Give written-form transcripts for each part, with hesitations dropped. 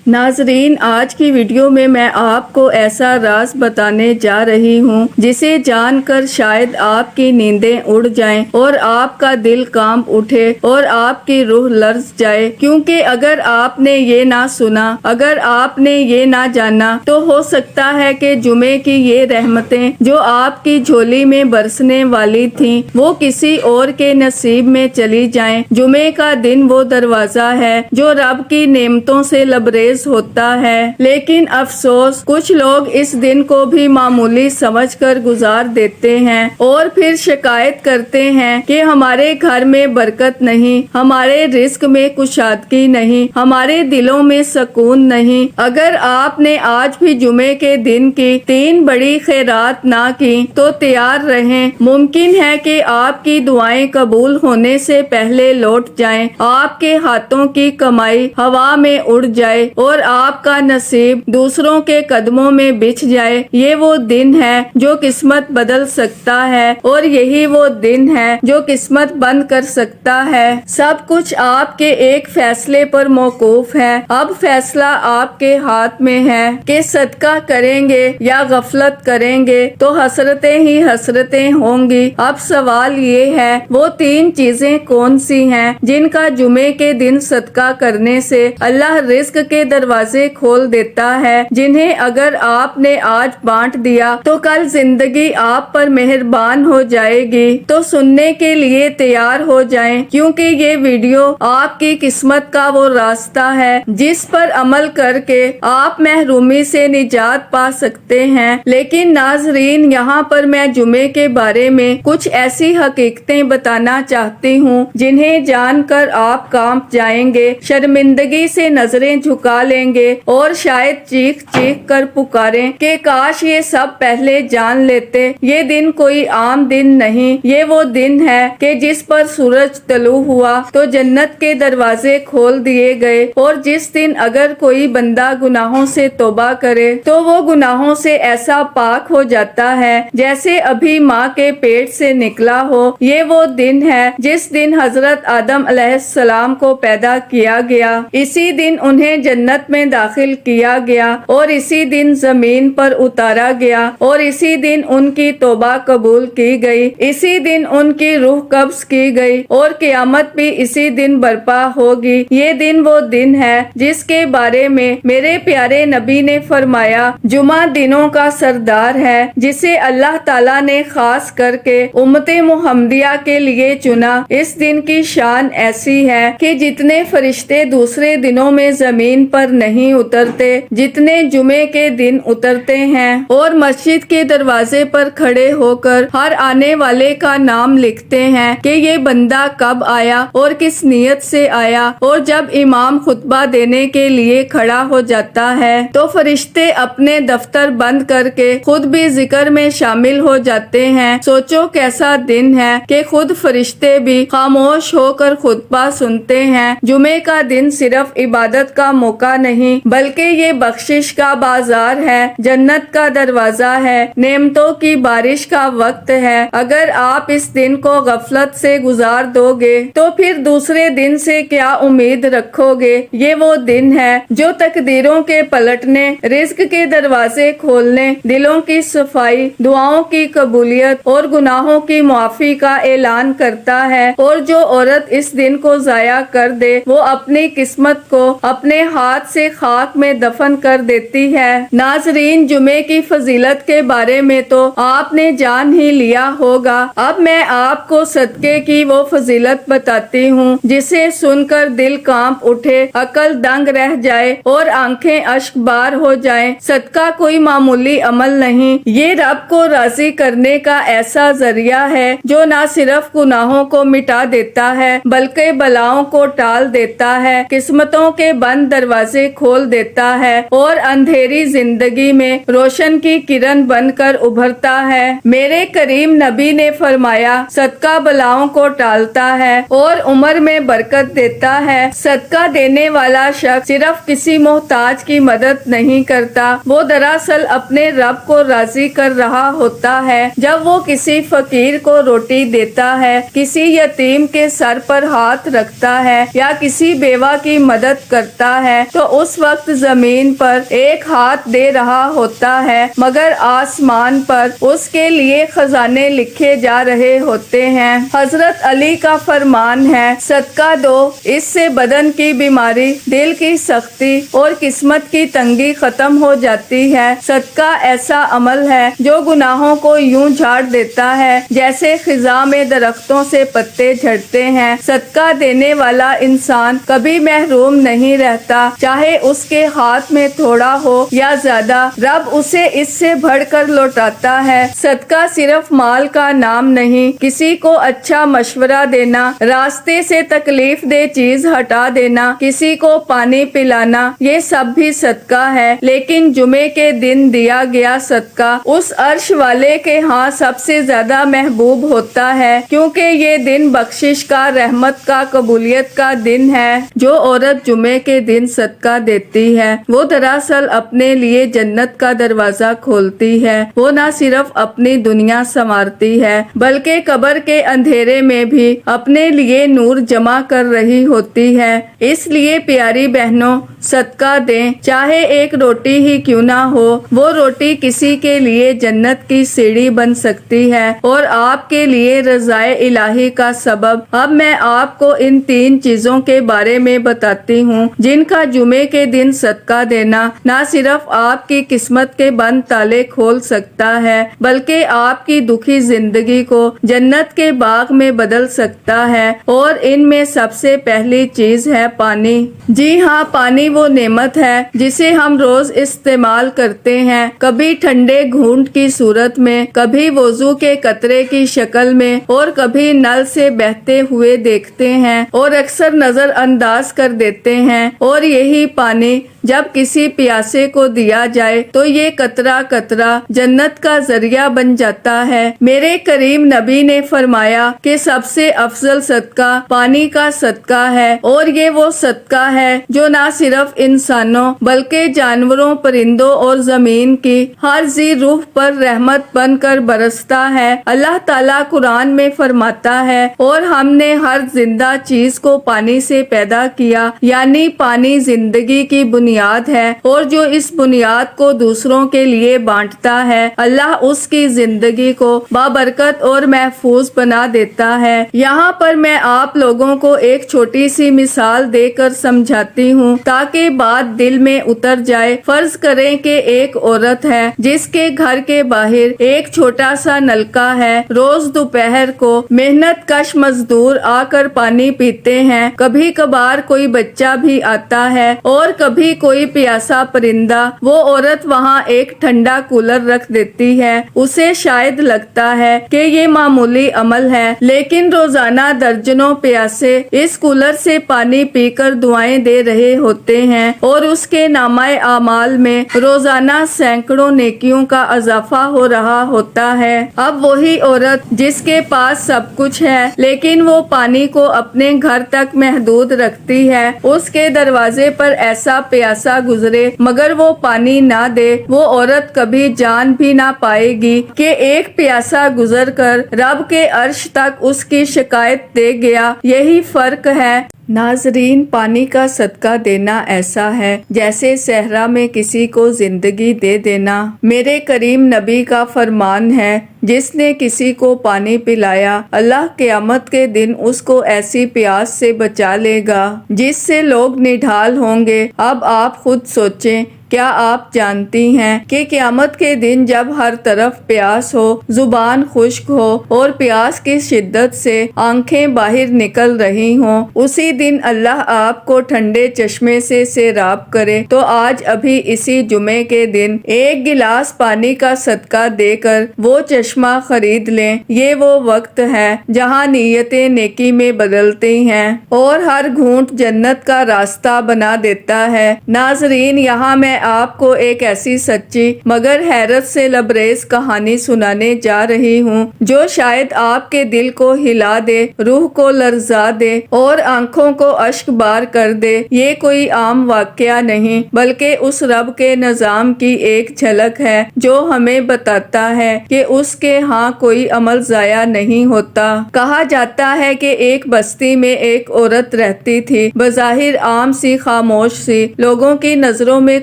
ناظرین، آج کی ویڈیو میں آپ کو ایسا راز بتانے جا رہی ہوں جسے جان کر شاید آپ کی نیندیں اڑ جائیں اور آپ کا دل کانپ اٹھے اور آپ کی روح لرز جائے، کیونکہ اگر آپ نے یہ نہ سنا، اگر آپ نے یہ نہ جانا، تو ہو سکتا ہے کہ جمعے کی یہ رحمتیں جو آپ کی جھولی میں برسنے والی تھیں وہ کسی اور کے نصیب میں چلی جائیں۔ جمعے کا دن وہ دروازہ ہے جو رب کی نعمتوں سے لبریز ہوتا ہے، لیکن افسوس کچھ لوگ اس دن کو بھی معمولی سمجھ کر گزار دیتے ہیں اور پھر شکایت کرتے ہیں کہ ہمارے گھر میں برکت نہیں، ہمارے رزق میں کشادگی نہیں، ہمارے دلوں میں سکون نہیں۔ اگر آپ نے آج بھی جمعے کے دن کی 3 بڑی خیرات نہ کی تو تیار رہیں، ممکن ہے کہ آپ کی دعائیں قبول ہونے سے پہلے لوٹ جائیں، آپ کے ہاتھوں کی کمائی ہوا میں اڑ جائے اور آپ کا نصیب دوسروں کے قدموں میں بچھ جائے۔ یہ وہ دن ہے جو قسمت بدل سکتا ہے اور یہی وہ دن ہے جو قسمت بند کر سکتا ہے۔ سب کچھ آپ کے ایک فیصلے پر موقوف ہے۔ اب فیصلہ آپ کے ہاتھ میں ہے کہ صدقہ کریں گے یا غفلت کریں گے تو حسرتیں ہی حسرتیں ہوں گی۔ اب سوال یہ ہے وہ 3 چیزیں کون سی ہیں جن کا جمعے کے دن صدقہ کرنے سے اللہ رزق کے دروازے کھول دیتا ہے، جنہیں اگر آپ نے آج بانٹ دیا تو کل زندگی آپ پر مہربان ہو جائے گی۔ تو سننے کے لیے تیار ہو جائیں، کیونکہ یہ ویڈیو آپ کی قسمت کا وہ راستہ ہے جس پر عمل کر کے آپ محرومی سے نجات پا سکتے ہیں۔ لیکن ناظرین، یہاں پر میں جمعے کے بارے میں کچھ ایسی حقیقتیں بتانا چاہتی ہوں جنہیں جان کر آپ کانپ جائیں گے، شرمندگی سے نظریں جھکا لیں گے اور شاید چیخ چیخ کر پکاریں کہ کاش یہ سب پہلے جان لیتے۔ یہ دن کوئی عام دن نہیں، یہ وہ دن ہے کہ جس پر سورج طلوع ہوا تو جنت کے دروازے کھول دیے گئے، اور جس دن اگر کوئی بندہ گناہوں سے توبہ کرے تو وہ گناہوں سے ایسا پاک ہو جاتا ہے جیسے ابھی ماں کے پیٹ سے نکلا ہو۔ یہ وہ دن ہے جس دن حضرت آدم علیہ السلام کو پیدا کیا گیا، اسی دن انہیں جنت میں داخل کیا گیا اور اسی دن زمین پر اتارا گیا اور اسی دن ان کی توبہ قبول کی گئی، اسی دن ان کی روح قبض کی گئی اور قیامت بھی اسی دن برپا ہوگی۔ یہ دن وہ دن ہے جس کے بارے میں میرے پیارے نبی نے فرمایا، جمعہ دنوں کا سردار ہے جسے اللہ تعالیٰ نے خاص کر کے امت محمدیہ کے لیے چنا۔ اس دن کی شان ایسی ہے کہ جتنے فرشتے دوسرے دنوں میں زمین پر نہیں اترتے جتنے جمعے کے دن اترتے ہیں اور مسجد کے دروازے پر کھڑے ہو کر ہر آنے والے کا نام لکھتے ہیں کہ یہ بندہ کب آیا اور کس نیت سے آیا، اور جب امام خطبہ دینے کے لیے کھڑا ہو جاتا ہے تو فرشتے اپنے دفتر بند کر کے خود بھی ذکر میں شامل ہو جاتے ہیں۔ سوچو کیسا دن ہے کہ خود فرشتے بھی خاموش ہو کر خطبہ سنتے ہیں۔ جمعے کا دن صرف عبادت کا موقع نہیں بلکہ یہ بخشش کا بازار ہے، جنت کا دروازہ ہے، نعمتوں کی بارش کا وقت ہے۔ اگر آپ اس دن کو غفلت سے گزار دو گے تو پھر دوسرے دن سے کیا امید رکھو گے؟ یہ وہ دن ہے جو تقدیروں کے پلٹنے، رزق کے دروازے کھولنے، دلوں کی صفائی، دعاؤں کی قبولیت اور گناہوں کی معافی کا اعلان کرتا ہے، اور جو عورت اس دن کو ضائع کر دے وہ اپنی قسمت کو اپنے ہاتھ سے خاک میں دفن کر دیتی ہے۔ ناظرین، جمعے کی فضیلت کے بارے میں تو آپ نے جان ہی لیا ہوگا، اب میں آپ کو صدقے کی وہ فضیلت بتاتی ہوں جسے سن کر دل کانپ اٹھے، عقل دنگ رہ جائے اور آنکھیں اشک بار ہو جائیں۔ صدقہ کوئی معمولی عمل نہیں، یہ رب کو راضی کرنے کا ایسا ذریعہ ہے جو نہ صرف گناہوں کو مٹا دیتا ہے بلکہ بلاؤں کو ٹال دیتا ہے، قسمتوں کے بند دروازے کھول دیتا ہے اور اندھیری زندگی میں روشن کی کرن بن کر ابھرتا ہے۔ میرے کریم نبی نے فرمایا، صدقہ بلاؤں کو ٹالتا ہے اور عمر میں برکت دیتا ہے۔ صدقہ دینے والا شخص صرف کسی محتاج کی مدد نہیں کرتا، وہ دراصل اپنے رب کو راضی کر رہا ہوتا ہے۔ جب وہ کسی فقیر کو روٹی دیتا ہے، کسی یتیم کے سر پر ہاتھ رکھتا ہے یا کسی بیوہ کی مدد کرتا ہے تو اس وقت زمین پر ایک ہاتھ دے رہا ہوتا ہے مگر آسمان پر اس کے لیے خزانے لکھے جا رہے ہوتے ہیں۔ حضرت علی کا فرمان ہے، صدقہ دو، اس سے بدن کی بیماری، دل کی سختی اور قسمت کی تنگی ختم ہو جاتی ہے۔ صدقہ ایسا عمل ہے جو گناہوں کو یوں جھاڑ دیتا ہے جیسے خزاں میں درختوں سے پتے جھڑتے ہیں۔ صدقہ دینے والا انسان کبھی محروم نہیں رہتا، چاہے اس کے ہاتھ میں تھوڑا ہو یا زیادہ، رب اسے اس سے بڑھ کر لوٹاتا ہے۔ صدقہ صرف مال کا نام نہیں، کسی کو اچھا مشورہ دینا، راستے سے تکلیف دہ چیز ہٹا دینا، کسی کو پانی پلانا، یہ سب بھی صدقہ ہے۔ لیکن جمعے کے دن دیا گیا صدقہ اس عرش والے کے ہاں سب سے زیادہ محبوب ہوتا ہے، کیونکہ یہ دن بخشش کا، رحمت کا، قبولیت کا دن ہے۔ جو عورت جمعے کے دن صدقہ دیتی ہے وہ دراصل اپنے لیے جنت کا دروازہ کھولتی ہے۔ وہ نہ صرف اپنی دنیا سنوارتی ہے بلکہ قبر کے اندھیرے میں بھی اپنے لیے نور جمع کر رہی ہوتی ہے۔ اس لیے پیاری بہنوں، صدقہ دیں، چاہے ایک روٹی ہی کیوں نہ ہو۔ وہ روٹی کسی کے لیے جنت کی سیڑھی بن سکتی ہے اور آپ کے لیے رضائے الہی کا سبب۔ اب میں آپ کو ان 3 چیزوں کے بارے میں بتاتی ہوں جن کا جمعے کے دن صدقہ دینا نہ صرف آپ کی قسمت کے بند تالے کھول سکتا ہے بلکہ آپ کی دکھی زندگی کو جنت کے باغ میں بدل سکتا ہے۔ اور ان میں سب سے پہلی چیز ہے پانی۔ جی ہاں، پانی وہ نعمت ہے جسے ہم روز استعمال کرتے ہیں، کبھی ٹھنڈے گھونٹ کی صورت میں، کبھی وضو کے قطرے کی شکل میں اور کبھی نل سے بہتے ہوئے دیکھتے ہیں اور اکثر نظر انداز کر دیتے ہیں۔ اور یہی پانی جب کسی پیاسے کو دیا جائے تو یہ قطرہ قطرہ جنت کا ذریعہ بن جاتا ہے۔ میرے کریم نبی نے فرمایا کہ سب سے افضل صدقہ پانی کا صدقہ ہے، اور یہ وہ صدقہ ہے جو نہ صرف انسانوں بلکہ جانوروں، پرندوں اور زمین کی ہر ذی روح پر رحمت بن کر برستا ہے۔ اللہ تعالیٰ قرآن میں فرماتا ہے، اور ہم نے ہر زندہ چیز کو پانی سے پیدا کیا، یعنی پانی زندگی کی بنیاد ہے، اور جو اس بنیاد کو دوسروں کے لیے بانٹتا ہے اللہ اس کی زندگی کو بابرکت اور محفوظ بنا دیتا ہے۔ یہاں پر میں آپ لوگوں کو ایک چھوٹی سی مثال دے کر سمجھاتی ہوں تاکہ بات دل میں اتر جائے۔ فرض کریں کہ ایک عورت ہے جس کے گھر کے باہر ایک چھوٹا سا نلکا ہے۔ روز دوپہر کو محنت کش مزدور آ کر پانی پیتے ہیں، کبھی کبھار کوئی بچہ بھی آتا ہے اور کبھی کوئی پیاسا پرندہ۔ وہ عورت وہاں ایک ٹھنڈا کولر رکھ دیتی ہے۔ اسے شاید لگتا ہے کہ یہ معمولی عمل ہے، لیکن روزانہ درجنوں پیاسے اس کولر سے پانی پی کر دعائیں دے رہے ہوتے ہیں اور اس کے نامہ اعمال میں روزانہ سینکڑوں نیکیوں کا اضافہ ہو رہا ہوتا ہے۔ اب وہی عورت جس کے پاس سب کچھ ہے لیکن وہ پانی کو اپنے گھر تک محدود رکھتی ہے، اس کے دروازے پر ایسا پیاسا گزرے مگر وہ پانی نہ دے، وہ عورت کبھی جان بھی نہ پائے گی کہ ایک پیاسا گزر کر رب کے عرش تک اس کی شکایت دے گیا۔ یہی فرق ہے۔ ناظرین، پانی کا صدقہ دینا ایسا ہے جیسے صحرا میں کسی کو زندگی دے دینا۔ میرے کریم نبی کا فرمان ہے، جس نے کسی کو پانی پلایا اللہ قیامت کے دن اس کو ایسی پیاس سے بچا لے گا جس سے لوگ نڈھال ہوں گے۔ اب آپ خود سوچیں، کیا آپ جانتی ہیں کہ قیامت کے دن جب ہر طرف پیاس ہو، زبان خشک ہو اور پیاس کی شدت سے آنکھیں باہر نکل رہی ہوں، اسی دن اللہ آپ کو ٹھنڈے چشمے سے سیراب کرے تو آج ابھی اسی جمعے کے دن ایک گلاس پانی کا صدقہ دے کر وہ چشمہ خرید لیں۔ یہ وہ وقت ہے جہاں نیتیں نیکی میں بدلتی ہیں اور ہر گھونٹ جنت کا راستہ بنا دیتا ہے۔ ناظرین، یہاں میں میں آپ کو ایک ایسی سچی مگر حیرت سے لبریز کہانی سنانے جا رہی ہوں جو شاید آپ کے دل کو ہلا دے، روح کو لرزا دے اور آنکھوں کو اشک بار کر دے۔ یہ کوئی عام واقعہ نہیں بلکہ اس رب کے نظام کی ایک جھلک ہے جو ہمیں بتاتا ہے کہ اس کے ہاں کوئی عمل ضائع نہیں ہوتا۔ کہا جاتا ہے کہ ایک بستی میں ایک عورت رہتی تھی، بظاہر عام سی، خاموش سی، لوگوں کی نظروں میں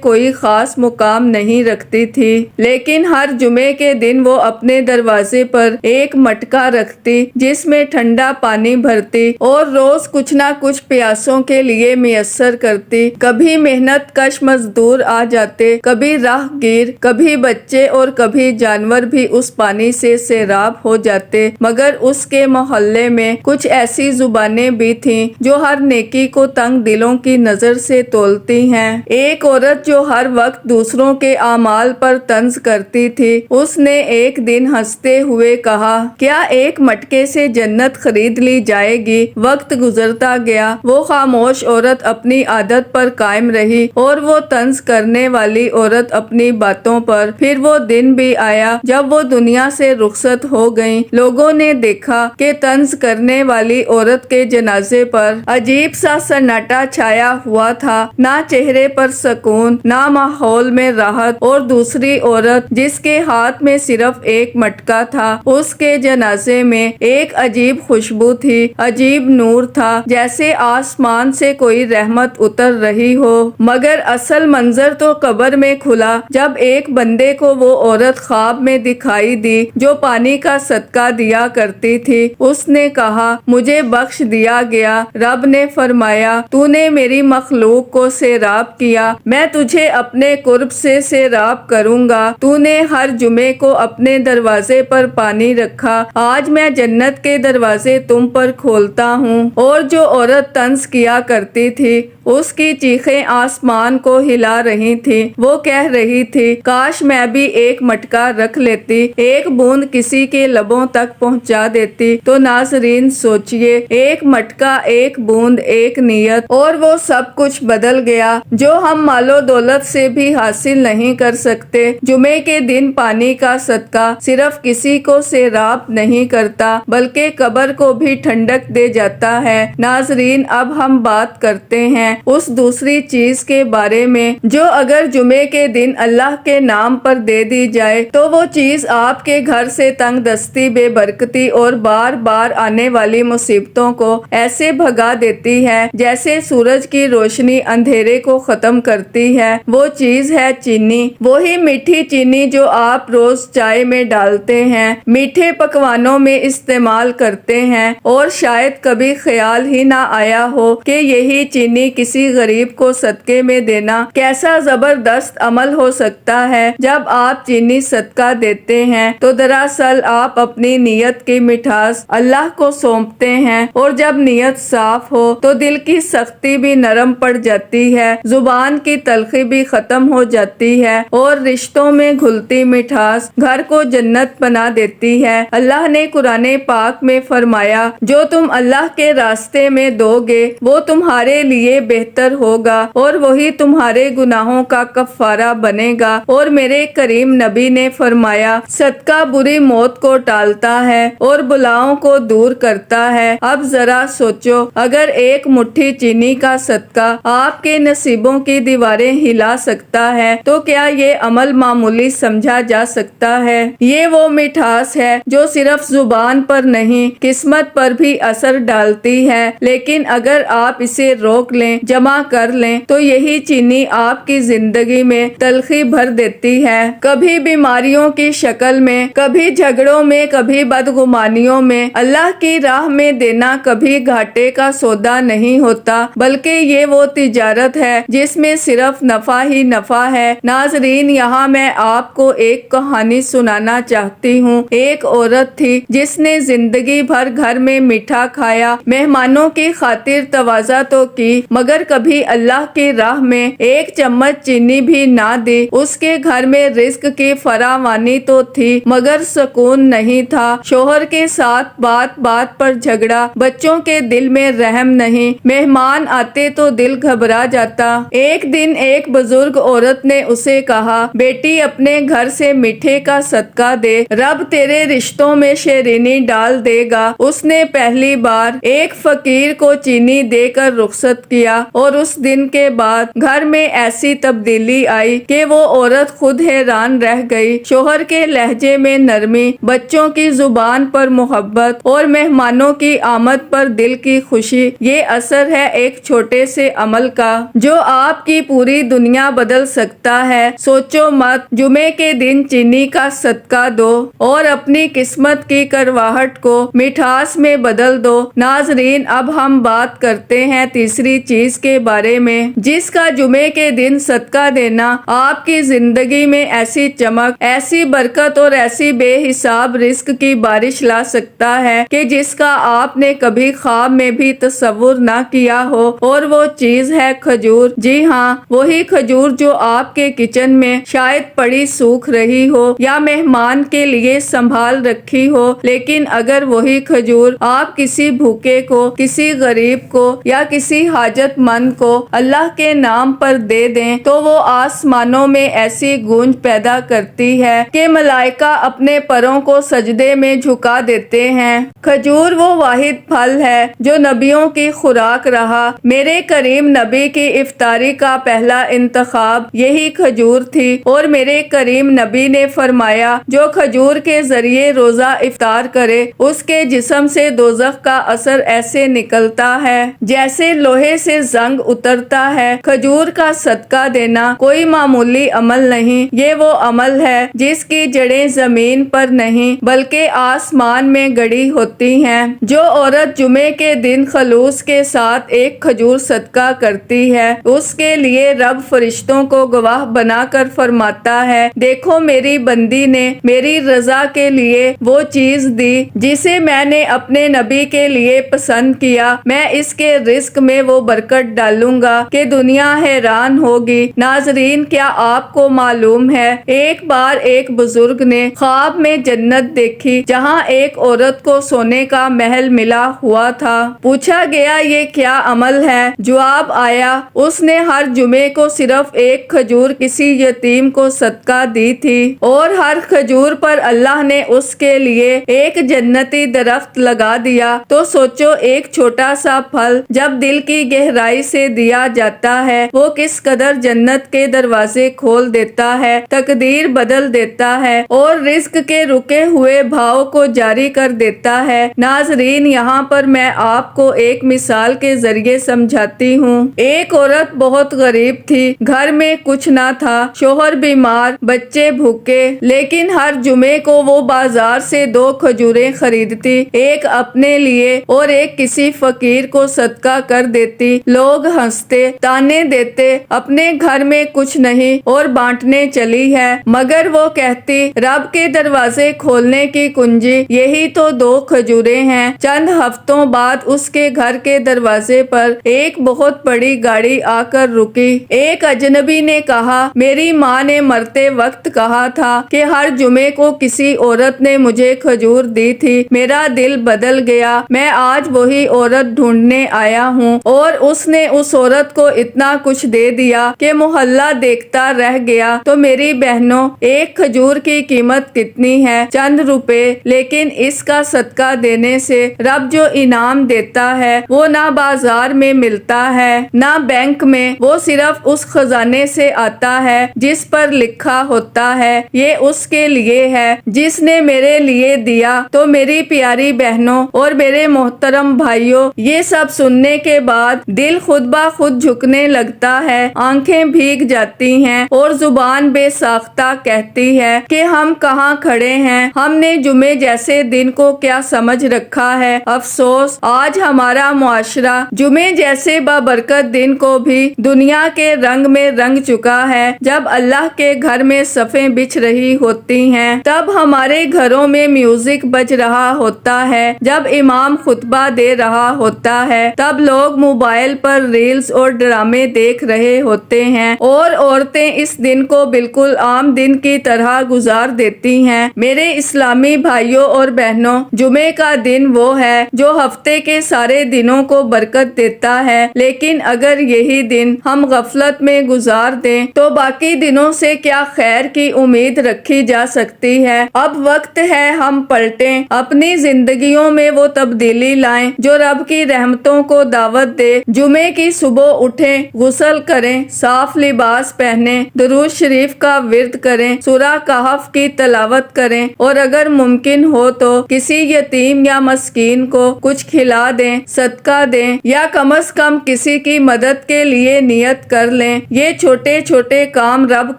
کوئی خاص مقام نہیں رکھتی تھی، لیکن ہر جمعے کے دن وہ اپنے دروازے پر ایک مٹکا رکھتی جس میں ٹھنڈا پانی بھرتی اور روز کچھ نہ کچھ پیاسوں کے لیے میسر کرتی۔ کبھی محنت کش مزدور آ جاتے، کبھی راہ گیر، کبھی بچے اور کبھی جانور بھی اس پانی سے سیراب ہو جاتے، مگر اس کے محلے میں کچھ ایسی زبانیں بھی تھیں جو ہر نیکی کو تنگ دلوں کی نظر سے تولتی ہیں۔ ایک عورت جو ہر وقت دوسروں کے اعمال پر طنز کرتی تھی، اس نے ایک دن ہنستے ہوئے کہا، کیا ایک مٹکے سے جنت خرید لی جائے گی؟ وقت گزرتا گیا، وہ خاموش عورت اپنی عادت پر قائم رہی اور وہ طنز کرنے والی عورت اپنی باتوں پر۔ پھر وہ دن بھی آیا جب وہ دنیا سے رخصت ہو گئیں۔ لوگوں نے دیکھا کہ طنز کرنے والی عورت کے جنازے پر عجیب سا سناٹا چھایا ہوا تھا، نہ چہرے پر سکون، نہ ماحول میں راحت، اور دوسری عورت جس کے ہاتھ میں صرف ایک مٹکا تھا، اس کے جنازے میں ایک عجیب خوشبو تھی، عجیب نور تھا، جیسے آسمان سے کوئی رحمت اتر رہی ہو۔ مگر اصل منظر تو قبر میں کھلا جب ایک بندے کو وہ عورت خواب میں دکھائی دی جو پانی کا صدقہ دیا کرتی تھی۔ اس نے کہا، مجھے بخش دیا گیا۔ رب نے فرمایا، تو نے میری مخلوق کو سیراب کیا، میں تجھے اپنے قرب سے سیراب کروں گا۔ تو نے ہر جمعے کو اپنے دروازے پر پانی رکھا، آج میں جنت کے دروازے تم پر کھولتا ہوں۔ اور جو عورت طنز کیا کرتی تھی، اس کی چیخیں آسمان کو ہلا رہی تھی۔ وہ کہہ رہی تھی، کاش میں بھی ایک مٹکا رکھ لیتی، ایک بوند کسی کے لبوں تک پہنچا دیتی۔ تو ناظرین سوچئے، ایک مٹکا، ایک بوند، ایک نیت، اور وہ سب کچھ بدل گیا جو ہم مال و دولت سے بھی حاصل نہیں کر سکتے۔ جمعے کے دن پانی کا صدقہ صرف کسی کو سیراب نہیں کرتا بلکہ قبر کو بھی ٹھنڈک دے جاتا ہے۔ ناظرین، اب ہم بات کرتے ہیں اس دوسری چیز کے بارے میں جو اگر جمعے کے دن اللہ کے نام پر دے دی جائے تو وہ چیز آپ کے گھر سے تنگ دستی، بے برکتی اور بار بار آنے والی مصیبتوں کو ایسے بھگا دیتی ہے جیسے سورج کی روشنی اندھیرے کو ختم کرتی ہے۔ وہ چیز ہے چینی، وہی میٹھی چینی جو آپ روز چائے میں ڈالتے ہیں، میٹھے پکوانوں میں استعمال کرتے ہیں، اور شاید کبھی خیال ہی نہ آیا ہو کہ یہی چینی کسی غریب کو صدقے میں دینا کیسا زبردست عمل ہو سکتا ہے۔ جب آپ چینی صدقہ دیتے ہیں تو دراصل آپ اپنی نیت کی مٹھاس اللہ کو سونپتے ہیں، اور جب نیت صاف ہو تو دل کی سختی بھی نرم پڑ جاتی ہے، زبان کی تلخی بھی ختم ہو جاتی ہے، اور رشتوں میں گھلتی مٹھاس گھر کو جنت بنا دیتی ہے۔ اللہ نے قرآن پاک میں فرمایا، جو تم اللہ کے راستے میں دو گے وہ تمہارے لیے بہتر ہوگا اور وہی تمہارے گناہوں کا کفارہ بنے گا۔ اور میرے کریم نبی نے فرمایا، صدقہ بری موت کو ٹالتا ہے اور بلاؤں کو دور کرتا ہے۔ اب ذرا سوچو، اگر ایک مٹھی چینی کا صدقہ آپ کے نصیبوں کی دیواریں ہلا سکتا ہے تو کیا یہ عمل معمولی سمجھا جا سکتا ہے؟ یہ وہ مٹھاس ہے جو صرف زبان پر نہیں، قسمت پر بھی اثر ڈالتی ہے، لیکن اگر آپ اسے روک لیں، جمع کر لیں، تو یہی چینی آپ کی زندگی میں تلخی بھر دیتی ہے۔ کبھی بیماریوں کی شکل میں، کبھی جھگڑوں میں، کبھی بدگمانیوں میں۔ اللہ کی راہ میں دینا کبھی گھاٹے کا سودا نہیں ہوتا بلکہ یہ وہ تجارت ہے جس میں صرف نفع ہی نفع ہے۔ ناظرین، یہاں میں آپ کو ایک کہانی سنانا چاہتی ہوں۔ ایک عورت تھی جس نے زندگی بھر گھر میں میٹھا کھایا، مہمانوں کی خاطر تواضع تو کی، مگر مگر کبھی اللہ کی راہ میں ایک چمچ چینی بھی نہ دی۔ اس کے گھر میں رزق کی فراوانی تو تھی مگر سکون نہیں تھا۔ شوہر کے ساتھ بات بات پر جھگڑا، بچوں کے دل میں رحم نہیں، مہمان آتے تو دل گھبرا جاتا۔ ایک دن ایک بزرگ عورت نے اسے کہا، بیٹی اپنے گھر سے میٹھے کا صدقہ دے، رب تیرے رشتوں میں شیرینی ڈال دے گا۔ اس نے پہلی بار ایک فقیر کو چینی دے کر رخصت کیا اور اس دن کے بعد گھر میں ایسی تبدیلی آئی کہ وہ عورت خود حیران رہ گئی۔ شوہر کے لہجے میں نرمی، بچوں کی زبان پر محبت اور مہمانوں کی آمد پر دل کی خوشی، یہ اثر ہے ایک چھوٹے سے عمل کا جو آپ کی پوری دنیا بدل سکتا ہے۔ سوچو مت، جمعے کے دن چینی کا صدقہ دو اور اپنی قسمت کی کرواہٹ کو مٹھاس میں بدل دو۔ ناظرین، اب ہم بات کرتے ہیں تیسری چیز کے بارے میں جس کا جمعے کے دن صدقہ دینا آپ کی زندگی میں ایسی چمک، ایسی برکت اور ایسی بے حساب رزق کی بارش لا سکتا ہے کہ جس کا آپ نے کبھی خواب میں بھی تصور نہ کیا ہو، اور وہ چیز ہے کھجور۔ جی ہاں، وہی کھجور جو آپ کے کچن میں شاید پڑی سوکھ رہی ہو یا مہمان کے لیے سنبھال رکھی ہو، لیکن اگر وہی کھجور آپ کسی بھوکے کو، کسی غریب کو یا کسی حاجت مند کو اللہ کے نام پر دے دیں تو وہ آسمانوں میں ایسی گونج پیدا کرتی ہے کہ ملائکہ اپنے پروں کو سجدے میں جھکا دیتے ہیں۔ کھجور وہ واحد پھل ہے جو نبیوں کی خوراک رہا۔ میرے کریم نبی کی افطاری کا پہلا انتخاب یہی کھجور تھی، اور میرے کریم نبی نے فرمایا، جو کھجور کے ذریعے روزہ افطار کرے اس کے جسم سے دوزخ کا اثر ایسے نکلتا ہے جیسے لوہے سے زنگ اترتا ہے۔ کھجور کا صدقہ دینا کوئی معمولی عمل نہیں، یہ وہ عمل ہے جس کی جڑیں زمین پر نہیں بلکہ آسمان میں گڑی ہوتی ہیں۔ جو عورت جمعے کے دن خلوص کے ساتھ ایک کھجور صدقہ کرتی ہے، اس کے لیے رب فرشتوں کو گواہ بنا کر فرماتا ہے، دیکھو میری بندی نے میری رضا کے لیے وہ چیز دی جسے میں نے اپنے نبی کے لیے پسند کیا، میں اس کے رزق میں وہ برکت ڈالوں گا کہ دنیا حیران ہوگی۔ ناظرین، کیا آپ کو معلوم ہے ایک بار ایک بزرگ نے خواب میں جنت دیکھی جہاں ایک عورت کو سونے کا محل ملا ہوا تھا۔ پوچھا گیا یہ کیا عمل ہے؟ جواب آیا، اس نے ہر جمعے کو صرف ایک کھجور کسی یتیم کو صدقہ دی تھی، اور ہر کھجور پر اللہ نے اس کے لیے ایک جنتی درخت لگا دیا۔ تو سوچو ایک چھوٹا سا پھل جب دل کی گہرائی سے دیا جاتا ہے وہ کس قدر جنت کے دروازے کھول دیتا ہے، تقدیر بدل دیتا ہے اور رزق کے رکے ہوئے بھاؤ کو جاری کر دیتا ہے۔ ناظرین، یہاں پر میں آپ کو ایک مثال کے ذریعے سمجھاتی ہوں۔ ایک عورت بہت غریب تھی، گھر میں کچھ نہ تھا، شوہر بیمار، بچے بھوکے، لیکن ہر جمعے کو وہ بازار سے 2 کھجوریں خریدتی، ایک اپنے لیے اور ایک کسی فقیر کو صدقہ کر دیتی۔ لوگ ہنستے، تانے دیتے، اپنے گھر میں کچھ نہیں اور بانٹنے چلی ہے، مگر وہ کہتی رب کے دروازے کھولنے کی کنجی یہی تو 2 کھجوریں ہیں۔ چند ہفتوں بعد اس کے گھر کے دروازے پر ایک بہت بڑی گاڑی آ کر رکی۔ ایک اجنبی نے کہا، میری ماں نے مرتے وقت کہا تھا کہ ہر جمعے کو کسی عورت نے مجھے کھجور دی تھی، میرا دل بدل گیا، میں آج وہی عورت ڈھونڈنے آیا ہوں، اور اس نے اس عورت کو اتنا کچھ دے دیا کہ محلہ دیکھتا رہ گیا۔ تو میری بہنوں، ایک کھجور کی قیمت کتنی ہے؟ چند روپے، لیکن اس کا صدقہ دینے سے رب جو انعام دیتا ہے وہ نہ بازار میں ملتا ہے نہ بینک میں، وہ صرف اس خزانے سے آتا ہے جس پر لکھا ہوتا ہے یہ اس کے لیے ہے جس نے میرے لیے دیا۔ تو میری پیاری بہنوں اور میرے محترم بھائیوں، یہ سب سننے کے بعد دل خود بخود جھکنے لگتا ہے، آنکھیں بھیگ جاتی ہیں اور زبان بے ساختہ کہتی ہے کہ ہم کہاں کھڑے ہیں، ہم نے جمعے جیسے دن کو کیا سمجھ رکھا ہے۔ افسوس، آج ہمارا معاشرہ جمعے جیسے بابرکت دن کو بھی دنیا کے رنگ میں رنگ چکا ہے۔ جب اللہ کے گھر میں صفیں بچھ رہی ہوتی ہیں، تب ہمارے گھروں میں میوزک بج رہا ہوتا ہے، جب امام خطبہ دے رہا ہوتا ہے تب لوگ موبائل پر ریلز اور ڈرامے دیکھ رہے ہوتے ہیں اور عورتیں اس دن کو بالکل عام دن کی طرح گزار دیتی ہیں۔ میرے اسلامی بھائیوں اور بہنوں، جمعے کا دن وہ ہے جو ہفتے کے سارے دنوں کو برکت دیتا ہے، لیکن اگر یہی دن ہم غفلت میں گزار دیں تو باقی دنوں سے کیا خیر کی امید رکھی جا سکتی ہے؟ اب وقت ہے ہم پلٹیں، اپنی زندگیوں میں وہ تبدیلی لائیں جو رب کی رحمتوں کو دعوت دے۔ جمعے کی صبح اٹھیں، غسل کریں، صاف لباس پہنیں، درود شریف کا ورد کریں، سورہ کہف کی تلاوت کریں اور اگر ممکن ہو تو کسی یتیم یا مسکین کو کچھ کھلا دیں، صدقہ دیں یا کم از کم کسی کی مدد کے لیے نیت کر لیں۔ یہ چھوٹے چھوٹے کام رب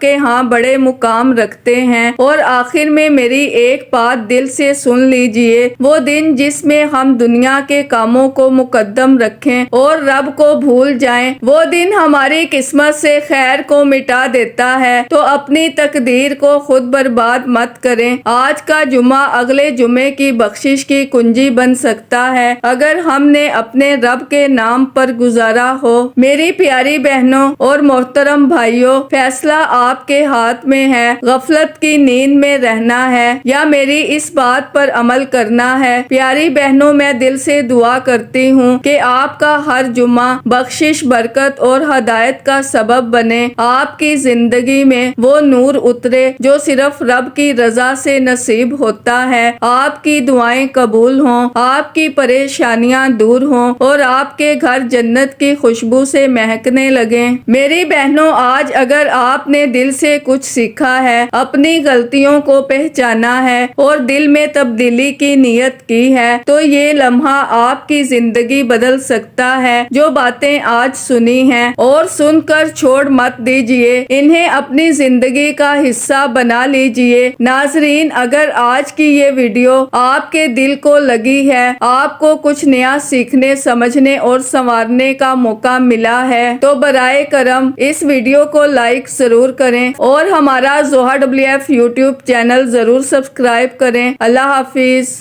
کے ہاں بڑے مقام رکھتے ہیں۔ اور آخر میں میری ایک بات دل سے سن لیجئے، وہ دن جس میں ہم دنیا کے کاموں کو مقدم رکھیں اور رب کو بھول جائیں، وہ دن ہماری قسمت سے خیر کو مٹا دیتا ہے۔ تو اپنی تقدیر کو خود برباد مت کریں۔ آج کا جمعہ اگلے جمعے کی بخشش کی کنجی بن سکتا ہے اگر ہم نے اپنے رب کے نام پر گزارا ہو۔ میری پیاری بہنوں اور محترم بھائیوں، فیصلہ آپ کے ہاتھ میں ہے، غفلت کی نیند میں رہنا ہے یا میری اس بات پر عمل کرنا ہے۔ پیاری بہنوں، میں دل سے دعا کرتی ہوں کہ آپ کا ہر جمعہ بخشش، برکت اور ہدایت کا سبب بنے، آپ کی زندگی میں وہ نور اترے جو صرف رب کی رضا سے نصیب ہوتا ہے، آپ کی دعائیں قبول ہوں، آپ کی پریشانیاں دور ہوں اور آپ کے گھر جنت کی خوشبو سے مہکنے لگیں۔ میری بہنوں، آج اگر آپ نے دل سے کچھ سیکھا ہے، اپنی غلطیوں کو پہچانا ہے اور دل میں تبدیلی کی نیت کی ہے، تو یہ لمحہ آپ کی زندگی بدل سکتا ہے۔ جو باتیں آج سنی ہیں اور سن کر چھوڑ مت دیجئے، انہیں اپنی زندگی کا حصہ بنا لیجئے۔ ناظرین، اگر آج کی یہ ویڈیو آپ کے دل کو لگی ہے، آپ کو کچھ نیا سیکھنے، سمجھنے اور سنوارنے کا موقع ملا ہے، تو برائے کرم اس ویڈیو کو لائک ضرور کریں اور ہمارا زوہا WF یوٹیوب چینل ضرور سبسکرائب کریں۔ اللہ حافظ۔